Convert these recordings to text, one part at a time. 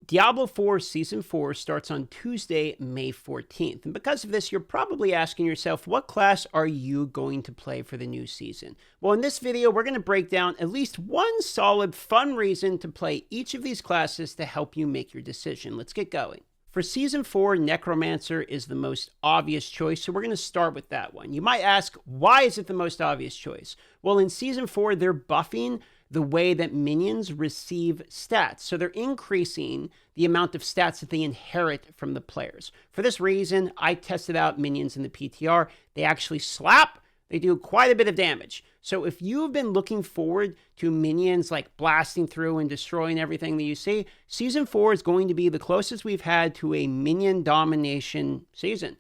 Diablo 4 Season 4 starts on Tuesday, May 14th. And because of this, you're probably asking yourself, what class are you going to play for the new season? Well, in this video, we're going to break down at least one solid, fun reason to play each of these classes to help you make your decision. Let's get going. For Season 4, Necromancer is the most obvious choice, so we're going to start with that one. You might ask, why is it the most obvious choice? Well, in Season 4, they're buffing the way that minions receive stats. So they're increasing the amount of stats that they inherit from the players. For this reason, I tested out minions in the PTR. They actually slap. They do quite a bit of damage. So if you've been looking forward to minions like blasting through and destroying everything that you see, Season 4 is going to be the closest we've had to a minion domination season.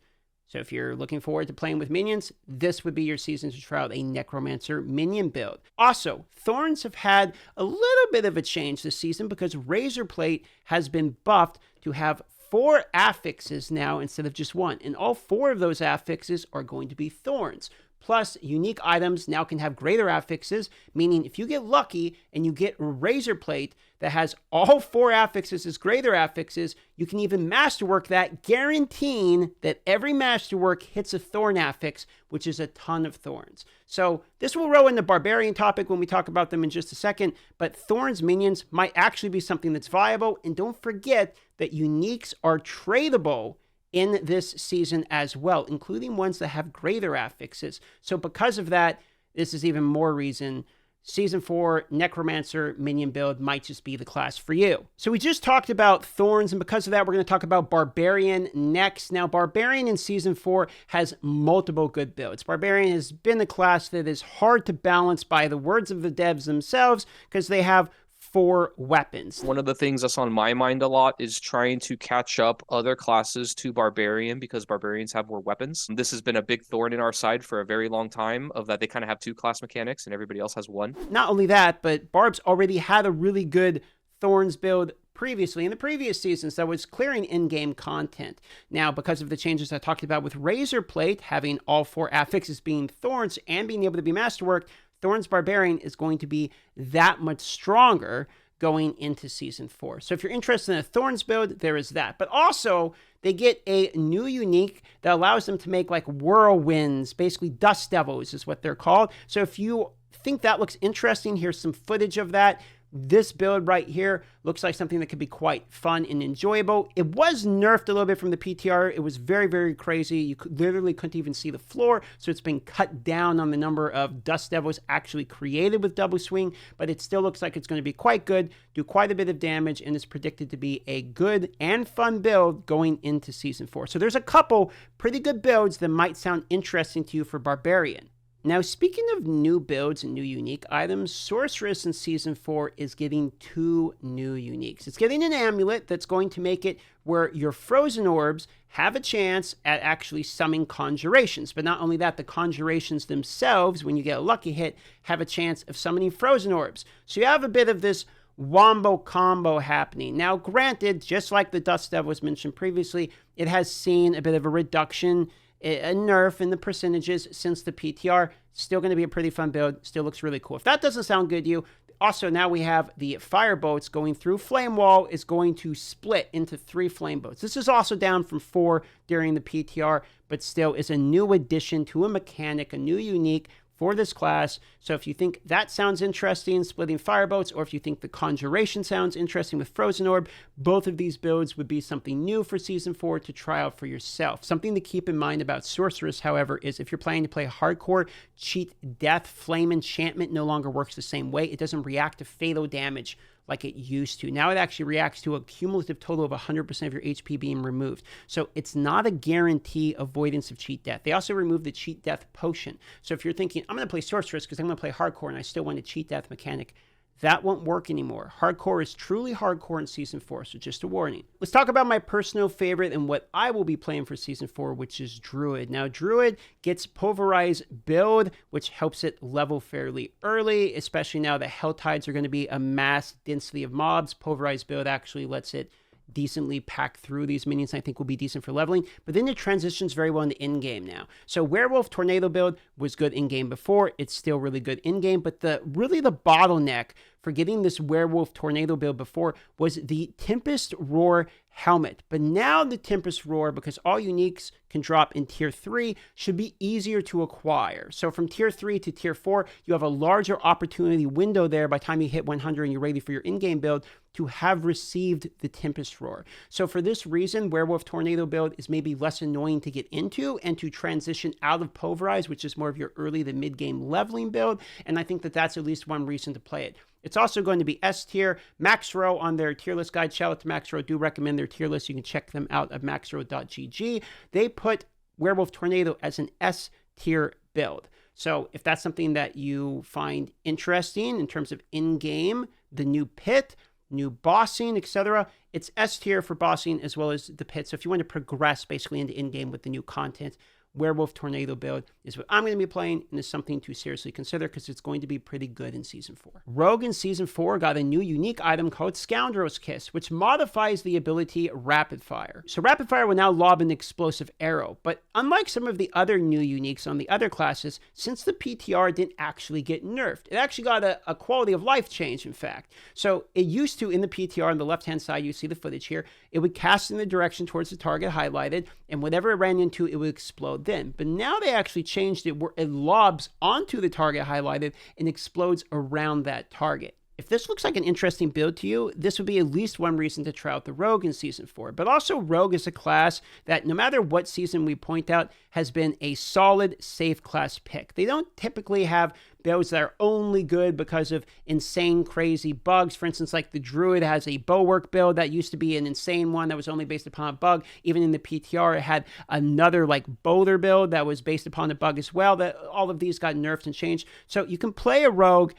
So if you're looking forward to playing with minions, this would be your season to try out a Necromancer minion build. Also, Thorns have had a little bit of a change this season because Razorplate has been buffed to have 4 affixes now instead of just 1. And all 4 of those affixes are going to be Thorns. Plus, unique items now can have greater affixes, meaning if you get lucky and you get a Razorplate that has all 4 affixes as greater affixes, you can even masterwork that, guaranteeing that every masterwork hits a Thorn affix, which is a ton of Thorns. So this will roll in the Barbarian topic when we talk about them in just a second, but Thorns minions might actually be something that's viable, and don't forget that uniques are tradable in this season as well, including ones that have greater affixes. So because of that, this is even more reason Season 4 Necromancer minion build might just be the class for you. So we just talked about Thorns, and because of that, we're going to talk about Barbarian next. Now, Barbarian in Season 4 has multiple good builds. Barbarian has been a class that is hard to balance by the words of the devs themselves because they have 4 weapons. One of the things that's on my mind a lot is trying to catch up other classes to Barbarian because Barbarians have more weapons. This has been a big thorn in our side for a very long time, of that they kind of have 2 class mechanics and everybody else has 1. Not only that, but Barb's already had a really good Thorns build previously in the previous seasons that was clearing in-game content. Now, because of the changes I talked about with Razorplate, having all 4 affixes being Thorns and being able to be masterworked, Thorns Barbarian is going to be that much stronger going into Season 4. So if you're interested in a Thorns build, there is that. But also, they get a new unique that allows them to make like whirlwinds, basically dust devils is what they're called. So if you think that looks interesting, here's some footage of that. This build right here looks like something that could be quite fun and enjoyable. It was nerfed a little bit from the PTR. It was very, very crazy. You literally couldn't even see the floor. So it's been cut down on the number of Dust Devils actually created with Double Swing, but it still looks like it's going to be quite good, do quite a bit of damage, and is predicted to be a good and fun build going into Season 4. So there's a couple pretty good builds that might sound interesting to you for Barbarian. Now, speaking of new builds and new unique items, Sorceress in Season 4 is getting 2 new uniques. It's getting an amulet that's going to make it where your frozen orbs have a chance at actually summoning conjurations. But not only that, the conjurations themselves, when you get a lucky hit, have a chance of summoning frozen orbs. So you have a bit of this wombo combo happening. Now, granted, just like the Dust Devil was mentioned previously, it has seen a bit of a reduction, a nerf in the percentages since the PTR. Still going to be a pretty fun build. Still looks really cool. If that doesn't sound good to you, also now we have the fire bolts going through. Flame Wall is going to split into 3 flame bolts. This is also down from 4 during the PTR, but still is a new addition to a mechanic, a new unique for this class. So if you think that sounds interesting, splitting fireboats, or if you think the conjuration sounds interesting with Frozen Orb, both of these builds would be something new for Season 4 to try out for yourself. Something to keep in mind about Sorceress, however, is if you're planning to play hardcore, Cheat Death, Flame Enchantment no longer works the same way. It doesn't react to fatal damage like it used to. Now it actually reacts to a cumulative total of 100% of your HP being removed. So it's not a guarantee avoidance of Cheat Death. They also removed the Cheat Death potion. So if you're thinking, I'm going to play Sorceress because I'm going to play hardcore and I still want a Cheat Death mechanic, that won't work anymore. Hardcore is truly hardcore in Season 4, so just a warning. Let's talk about my personal favorite and what I will be playing for Season 4, which is Druid. Now, Druid gets Pulverize build, which helps it level fairly early, especially now that Hell Tides are going to be a mass density of mobs. Pulverize build actually lets it decently pack through these minions. I think will be decent for leveling, but then it transitions very well into in-game now. So Werewolf Tornado build was good in-game before. It's still really good in-game, but the bottleneck for getting this Werewolf Tornado build before was the Tempest Roar helmet. But now the Tempest Roar, because all uniques can drop in tier 3, should be easier to acquire. So from tier 3 to tier 4, you have a larger opportunity window there by the time you hit 100 and you're ready for your in-game build to have received the Tempest Roar. So for this reason, Werewolf Tornado build is maybe less annoying to get into and to transition out of Pulverize, which is more of your early to mid-game leveling build. And I think that that's at least one reason to play it. It's also going to be S tier. Max Row on their tier list guide. Shout out to Max Row. Do recommend their tier list. You can check them out at maxrow.gg. They put Werewolf Tornado as an S tier build. So if that's something that you find interesting in terms of in-game, the new pit, new bossing, etc., it's S tier for bossing as well as the pit. So if you want to progress basically into in-game with the new content, Werewolf Tornado build is what I'm going to be playing, and is something to seriously consider because it's going to be pretty good in Season 4. Rogue in Season 4 got a new unique item called Scoundrel's Kiss, which modifies the ability Rapid Fire. So Rapid Fire will now lob an explosive arrow, but unlike some of the other new uniques on the other classes, since the PTR didn't actually get nerfed, it actually got a quality of life change, in fact. So it used to, in the PTR on the left-hand side, you see the footage here, it would cast in the direction towards the target highlighted, and whatever it ran into, it would explode then. But now they actually changed it where it lobs onto the target highlighted and explodes around that target. If this looks like an interesting build to you, this would be at least one reason to try out the Rogue in Season 4. But also, Rogue is a class that, no matter what season we point out, has been a solid, safe class pick. They don't typically have builds that are only good because of insane, crazy bugs. For instance, like the Druid has a Bulwark build that used to be an insane one that was only based upon a bug. Even in the PTR, it had another like Boulder build that was based upon a bug as well. That all of these got nerfed and changed. So you can play a Rogue,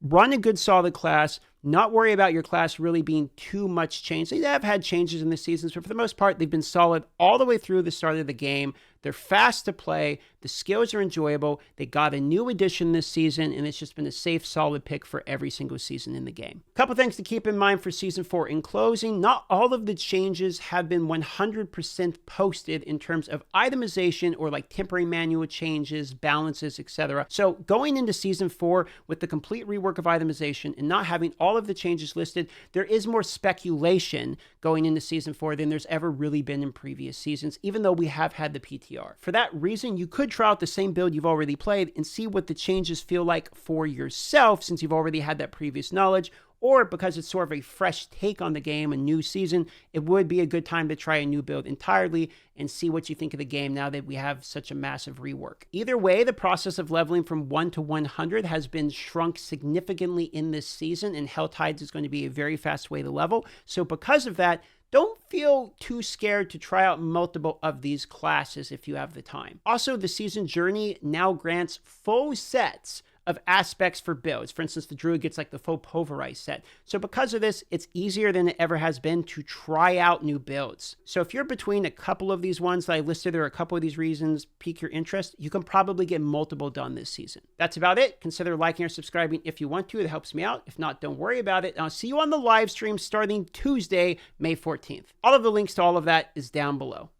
run a good solid class, not worry about your class really being too much changed. They have had changes in the seasons, but for the most part, they've been solid all the way through the start of the game. They're fast to play. The skills are enjoyable. They got a new addition this season, and it's just been a safe, solid pick for every single season in the game. A couple things to keep in mind for Season 4 in closing. Not all of the changes have been 100% posted in terms of itemization or like temporary manual changes, balances, etc. So going into Season 4 with the complete rework of itemization and not having all of the changes listed, there is more speculation going into Season 4 than there's ever really been in previous seasons, even though we have had the PTR. For that reason, you could try out the same build you've already played and see what the changes feel like for yourself since you've already had that previous knowledge, or because it's sort of a fresh take on the game, a new season, it would be a good time to try a new build entirely and see what you think of the game now that we have such a massive rework. Either way, the process of leveling from 1 to 100 has been shrunk significantly in this season, and Hell Tides is going to be a very fast way to level. So because of that, don't feel too scared to try out multiple of these classes if you have the time. Also, the season journey now grants full sets of aspects for builds. For instance, the Druid gets like the full Pulverize set. So because of this, it's easier than it ever has been to try out new builds. So if you're between a couple of these ones that I listed or a couple of these reasons pique your interest, you can probably get multiple done this season. That's about it. Consider liking or subscribing if you want to. It helps me out. If not, don't worry about it. And I'll see you on the live stream starting Tuesday, May 14th. All of the links to all of that is down below.